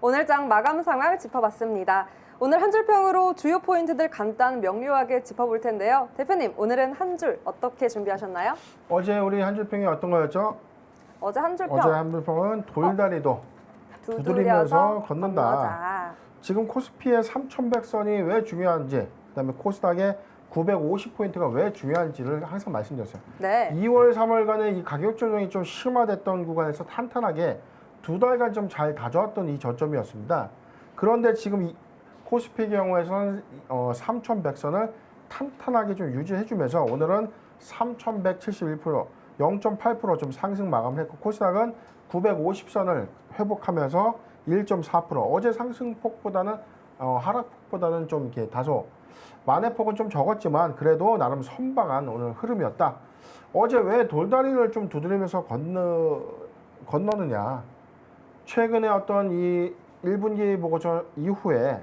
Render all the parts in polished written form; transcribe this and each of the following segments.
오늘 장 마감 상황 짚어봤습니다. 오늘 한 줄 평으로 주요 포인트들 간단 명료하게 짚어볼 텐데요. 대표님, 오늘은 한 줄 어떻게 준비하셨나요? 어제 우리 한 줄 평이 어떤 거였죠? 어제 한 줄 평. 어제 한 줄 평은 돌다리도 두드리면서 걷는다. 건너자. 지금 코스피의 3,100선이 왜 중요한지, 그다음에 코스닥의 950포인트가 왜 중요한지를 항상 말씀드렸어요. 네. 2월, 3월간의 이 가격 조정이 좀 심화됐던 구간에서 탄탄하게 두 달간 좀 잘 다져왔던 이 저점이었습니다. 그런데 지금 이 코스피 경우에서는 3,100선을 탄탄하게 좀 유지해주면서 오늘은 3,171%, 0.8% 좀 상승 마감을 했고, 코스닥은 950선을 회복하면서 1.4%. 어제 상승폭보다는 하락폭보다는 좀 이렇게 다소 만회폭은 좀 적었지만 그래도 나름 선방한 오늘 흐름이었다. 어제 왜 돌다리를 좀 두드리면서 건너느냐? 최근에 어떤 이 1분기 보고서 이후에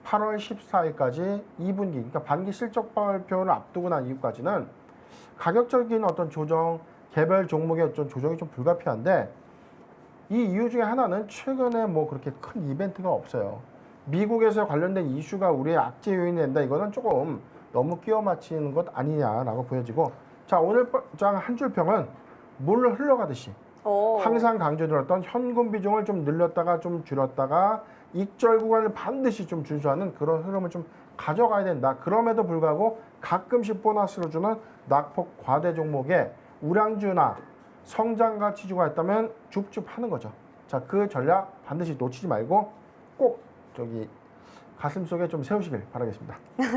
8월 14일까지 2분기, 그러니까 반기 실적 발표를 앞두고 난 이후까지는 가격적인 어떤 조정, 개별 종목의 어떤 조정이 좀 불가피한데, 이 이유 중에 하나는 최근에 뭐 그렇게 큰 이벤트가 없어요. 미국에서 관련된 이슈가 우리의 악재 요인이 된다. 이거는 조금 너무 끼워 맞추는 것 아니냐라고 보여지고, 자, 오늘 장 한 줄 평은 물 흘러가듯이 항상 강조드렸던 현금 비중을 좀 늘렸다가 좀 줄였다가 익절 구간을 반드시 좀 준수하는 그런 흐름을 좀 가져가야 된다. 그럼에도 불구하고 가끔씩 보너스를 주는 낙폭 과대 종목에 우량주나 성장 가치주가 있다면 줍줍 하는 거죠. 자, 그 전략 반드시 놓치지 말고 꼭 가슴속에 좀 세우시길 바라겠습니다.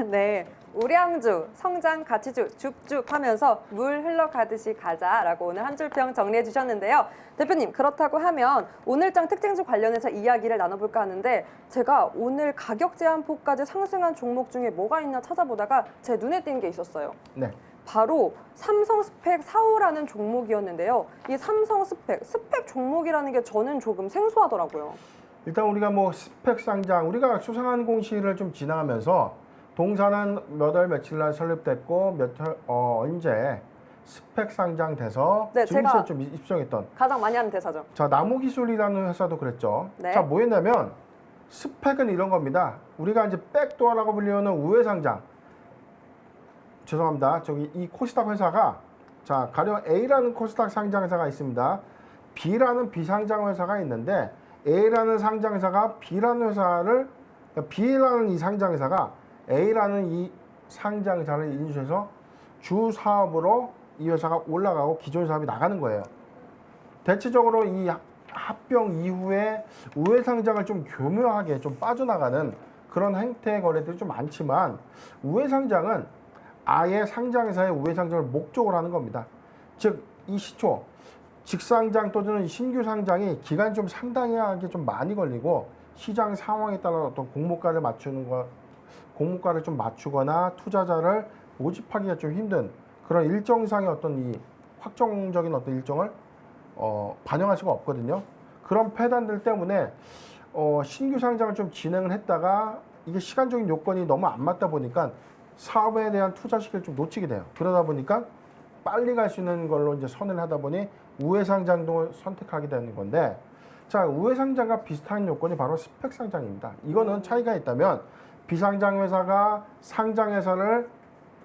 네, 우량주, 성장 가치주 줍줍 하면서 물 흘러가듯이 가자라고 오늘 한 줄 평 정리해 주셨는데요. 대표님, 그렇다고 하면 오늘 장 특징주 관련해서 이야기를 나눠볼까 하는데, 제가 오늘 가격 제한폭까지 상승한 종목 중에 뭐가 있나 찾아보다가 제 눈에 띈 게 있었어요. 네. 바로 삼성 스펙 4호라는 종목이었는데요. 이 삼성 스펙 종목이라는 게 저는 조금 생소하더라고요. 일단 우리가 뭐 스펙 상장, 우리가 수상한 공시를 좀 지나가면서 동사는 몇 월 며칠 날 설립됐고 언제 스펙 상장돼서 네, 증시에 제가 좀 입성했던 가장 많이 하는 대사죠. 자, 나무기술이라는 회사도 그랬죠. 네. 자, 뭐였냐면 스펙은 이런 겁니다. 우리가 이제 백도어라고 불리는 우회 상장. 죄송합니다. 이 코스닥 회사가, 자, 가령 A라는 코스닥 상장 회사가 있습니다. B라는 비상장 회사가 있는데, A라는 상장 회사가 B라는 이 상장 회사가 A라는 이 상장 회사를 인수해서 주 사업으로 이 회사가 올라가고 기존 사업이 나가는 거예요. 대체적으로 이 합병 이후에 우회 상장을 좀 교묘하게 좀 빠져나가는 그런 행태 거래들이 좀 많지만, 우회 상장은 아예 상장회사의 우회 상장을 목적으로 하는 겁니다. 즉, 이 시초, 직상장 또는 신규 상장이 기간이 좀 상당하게 좀 많이 걸리고, 시장 상황에 따라 어떤 공모가를 좀 맞추거나 투자자를 모집하기가 좀 힘든 그런 일정상의 어떤 이 확정적인 어떤 일정을 반영할 수가 없거든요. 그런 폐단들 때문에 신규 상장을 좀 진행을 했다가 이게 시간적인 요건이 너무 안 맞다 보니까 사업에 대한 투자 시기를 좀 놓치게 돼요. 그러다 보니까 빨리 갈 수 있는 걸로 이제 선을 하다 보니 우회 상장도 선택하게 되는 건데, 자, 우회 상장과 비슷한 요건이 바로 스펙 상장입니다. 이거는 차이가 있다면 비상장 회사가 상장 회사를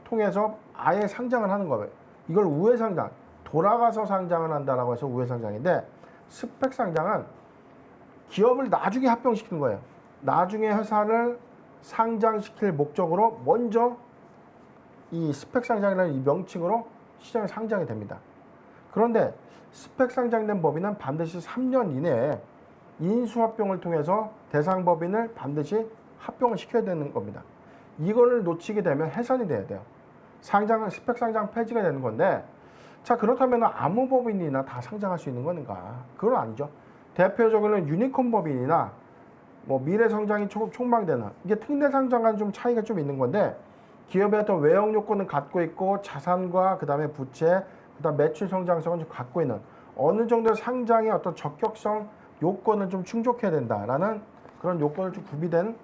통해서 아예 상장을 하는 거예요. 이걸 우회 상장, 돌아가서 상장을 한다라고 해서 우회 상장인데, 스펙 상장은 기업을 나중에 합병시키는 거예요. 나중에 회사를 상장시킬 목적으로 먼저 이 스펙 상장이라는 이 명칭으로 시장에 상장이 됩니다. 그런데 스펙 상장된 법인은 반드시 3년 이내에 인수합병을 통해서 대상 법인을 반드시 합병을 시켜야 되는 겁니다. 이거를 놓치게 되면 해산이 돼야 돼요. 스펙 상장 폐지가 되는 건데, 자, 그렇다면 아무 법인이나 다 상장할 수 있는 건가? 그건 아니죠. 대표적으로는 유니콘 법인이나 뭐 미래 성장이 촉망되는, 이게 특례 상장과는 좀 차이가 좀 있는 건데, 기업의 어떤 외형 요건은 갖고 있고 자산과 그다음에 부채, 그다음 매출 성장성은 좀 갖고 있는 어느 정도의 상장의 어떤 적격성 요건을 좀 충족해야 된다라는 그런 요건을 좀 구비된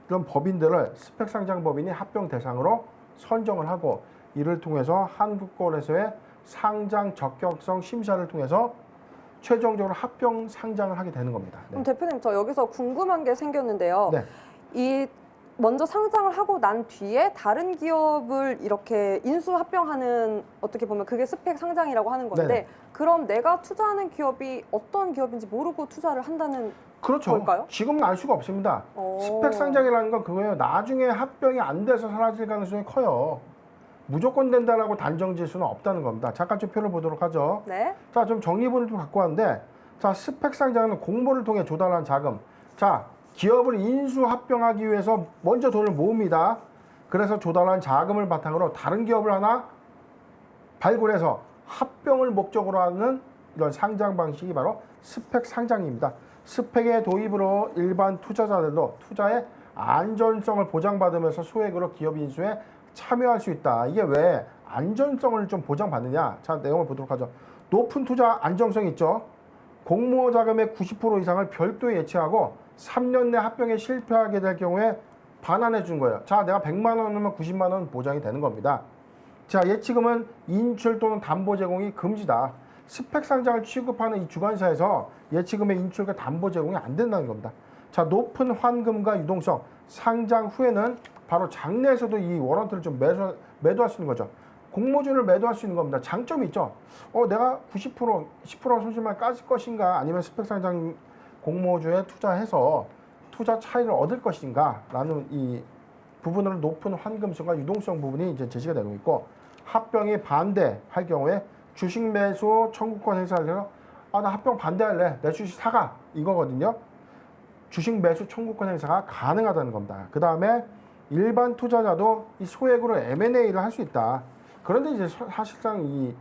그런 법인들을 스펙 상장 법인이 합병 대상으로 선정을 하고, 이를 통해서 한국거래소의 상장 적격성 심사를 통해서 최종적으로 합병 상장을 하게 되는 겁니다. 네. 그럼 대표님 저 여기서 궁금한 게 생겼는데요. 네. 이 먼저 상장을 하고 난 뒤에 다른 기업을 이렇게 인수 합병하는 어떻게 보면 그게 스펙 상장이라고 하는 건데 네네. 그럼 내가 투자하는 기업이 어떤 기업인지 모르고 투자를 한다는 그렇죠. 뭘까요? 지금은 알 수가 없습니다. 어. 스펙 상장이라는 건 그거예요. 나중에 합병이 안 돼서 사라질 가능성이 커요. 무조건 된다라고 단정 지을 수는 없다는 겁니다. 잠깐 좀 표를 보도록 하죠. 네. 자, 좀 정리본을 좀 갖고 왔는데, 자, 스펙 상장은 공모를 통해 조달한 자금. 자, 기업을 인수 합병하기 위해서 먼저 돈을 모읍니다. 그래서 조달한 자금을 바탕으로 다른 기업을 하나 발굴해서 합병을 목적으로 하는 이런 상장 방식이 바로 스펙 상장입니다. 스펙의 도입으로 일반 투자자들도 투자의 안전성을 보장받으면서 소액으로 기업 인수에 참여할 수 있다. 이게 왜 안전성을 좀 보장받느냐? 자, 내용을 보도록 하죠. 높은 투자 안정성이 있죠. 공모 자금의 90% 이상을 별도에 예치하고 3년 내 합병에 실패하게 될 경우에 반환해 준 거예요. 자, 내가 100만 원이면 90만 원 보장이 되는 겁니다. 자, 예치금은 인출 또는 담보 제공이 금지다. 스펙 상장을 취급하는 이 주관사에서 예치금의 인출과 담보 제공이 안 된다는 겁니다. 자, 높은 환금과 유동성, 상장 후에는 바로 장내에서도 이 워런트를 좀 매도할 수 있는 거죠. 공모주를 매도할 수 있는 겁니다. 장점이 있죠. 내가 90%, 10% 손실만 까질 것인가 아니면 스펙 상장 공모주에 투자해서 투자 차익을 얻을 것인가 라는 이 부분으로 높은 환금성과 유동성 부분이 이제 제시가 되고 있고 합병이 반대할 경우에 주식 매수 청구권 행사를 해서 나 합병 반대할래. 내 주식 사가. 이거거든요. 주식 매수 청구권 행사가 가능하다는 겁니다. 그 다음에 일반 투자자도 이 소액으로 M&A를 할 수 있다. 그런데 이제 사실상 이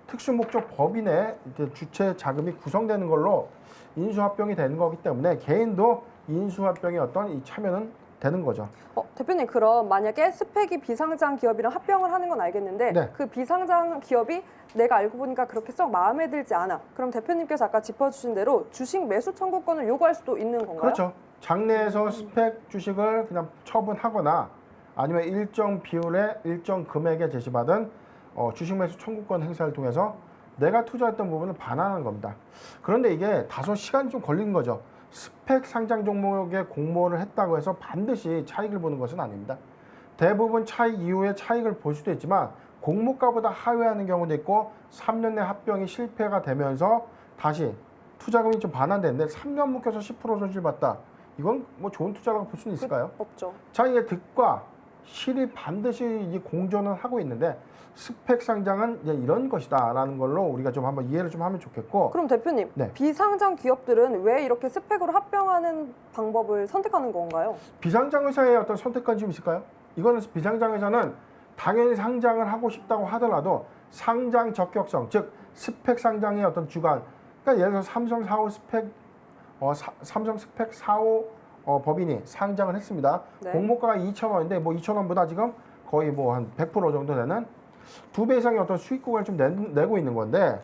특수목적 법인의 이제 주체 자금이 구성되는 걸로 인수합병이 되는 거기 때문에 개인도 인수합병의 어떤 이 참여는 되는 거죠. 대표님 그럼 만약에 스펙이 비상장 기업이랑 합병을 하는 건 알겠는데 네. 그 비상장 기업이 내가 알고 보니까 그렇게 썩 마음에 들지 않아. 그럼 대표님께서 아까 짚어주신 대로 주식 매수 청구권을 요구할 수도 있는 건가요? 그렇죠. 장내에서 스펙 주식을 그냥 처분하거나 아니면 일정 비율의 일정 금액에 제시받은 주식 매수 청구권 행사를 통해서 내가 투자했던 부분을 반환하는 겁니다. 그런데 이게 다소 시간이 좀 걸린 거죠. 스펙 상장 종목에 공모를 했다고 해서 반드시 차익을 보는 것은 아닙니다. 대부분 차익 이후에 차익을 볼 수도 있지만 공모가보다 하회하는 경우도 있고 3년 내 합병이 실패가 되면서 다시 투자금이 좀 반환되는데 3년 묶여서 10% 손실 봤다. 이건 뭐 좋은 투자라고 볼 수는 있을까요? 없죠. 자, 이게 득과 실이 반드시 이 공존을 하고 있는데 스펙 상장은 이제 이런 것이다라는 걸로 우리가 좀 한번 이해를 좀 하면 좋겠고. 그럼 대표님 네. 비상장 기업들은 왜 이렇게 스펙으로 합병하는 방법을 선택하는 건가요? 비상장 회사의 어떤 선택권이 좀 있을까요? 이거는 비상장 회사는 당연히 상장을 하고 싶다고 하더라도 상장 적격성, 즉 스펙 상장의 어떤 주관. 그러니까 예를 들어서 삼성 4호 스펙 삼성 스펙 4호 법인이 상장을 했습니다. 네. 공모가가 2,000원인데 뭐 2,000원보다 지금 거의 뭐 한 100% 정도 되는 2배 이상의 어떤 수익국을 좀 내고 있는 건데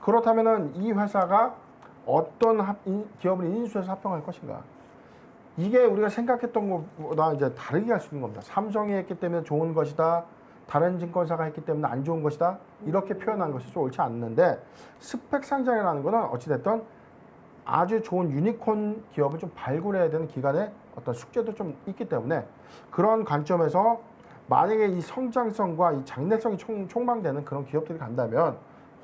그렇다면은 이 회사가 어떤 기업을 인수해서 합병할 것인가? 이게 우리가 생각했던 것보다 이제 다르게 갈 수 있는 겁니다. 삼성이 했기 때문에 좋은 것이다. 다른 증권사가 했기 때문에 안 좋은 것이다. 이렇게 표현한 것이 좀 옳지 않는데 스펙 상장이라는 거는 어찌됐든 아주 좋은 유니콘 기업을 좀 발굴해야 되는 기간에 어떤 숙제도 좀 있기 때문에 그런 관점에서 만약에 이 성장성과 이 장래성이 촉망되는 그런 기업들이 간다면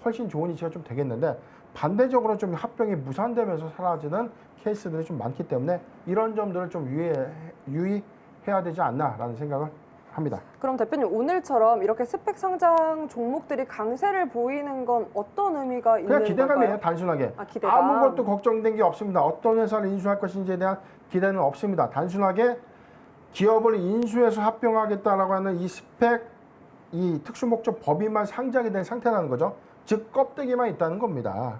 훨씬 좋은 이치가 좀 되겠는데 반대적으로 좀 합병이 무산되면서 사라지는 케이스들이 좀 많기 때문에 이런 점들을 좀 유의해야 되지 않나라는 생각을 합니다. 그럼 대표님 오늘처럼 이렇게 스펙 상장 종목들이 강세를 보이는 건 어떤 의미가 있는 그냥 기대감이에요. 걸까요? 단순하게. 기대감. 아무것도 걱정된 게 없습니다. 어떤 회사를 인수할 것인지에 대한 기대는 없습니다. 단순하게 기업을 인수해서 합병하겠다라고 하는 이 스펙, 이 특수목적 법인만 상장이 된 상태라는 거죠. 즉 껍데기만 있다는 겁니다.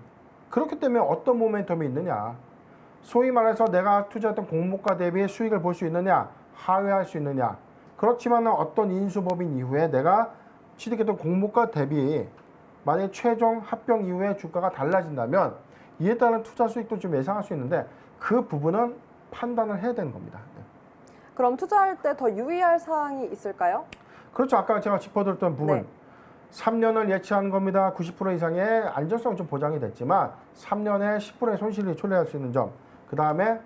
그렇기 때문에 어떤 모멘텀이 있느냐. 소위 말해서 내가 투자했던 공모가 대비 수익을 볼 수 있느냐. 하회할 수 있느냐. 그렇지만 어떤 인수법인 이후에 내가 취득했던 공모가 대비 만약에 최종 합병 이후에 주가가 달라진다면 이에 따른 투자 수익도 좀 예상할 수 있는데 그 부분은 판단을 해야 되는 겁니다. 네. 그럼 투자할 때 더 유의할 사항이 있을까요? 그렇죠. 아까 제가 짚어드렸던 부분. 네. 3년을 예치하는 겁니다. 90% 이상의 안전성 좀 보장이 됐지만 3년에 10%의 손실이 초래할 수 있는 점. 그 다음에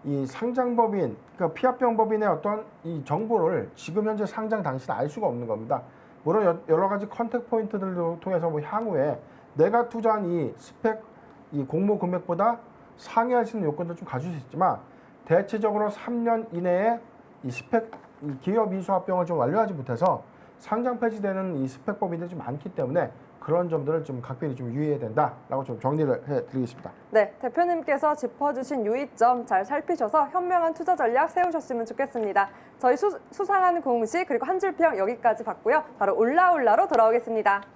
이 상장법인, 그러니까 피합병법인의 어떤 이 정보를 지금 현재 상장 당시는 알 수가 없는 겁니다. 물론 여러 가지 컨택 포인트들을 통해서 뭐 향후에 내가 투자한 이 스펙, 이 공모 금액보다 상회할 수 있는 요건도 좀 가질 수 있지만 대체적으로 3년 이내에 이 스펙, 이 기업 인수합병을 좀 완료하지 못해서 상장 폐지되는 이 스펙법인들이 좀 많기 때문에 그런 점들을 좀 각별히 좀 유의해야 된다라고 좀 정리를 해드리겠습니다. 네, 대표님께서 짚어주신 유의점 잘 살피셔서 현명한 투자 전략 세우셨으면 좋겠습니다. 저희 수상한 공시 그리고 한 줄평 여기까지 봤고요. 바로 올라올라로 돌아오겠습니다.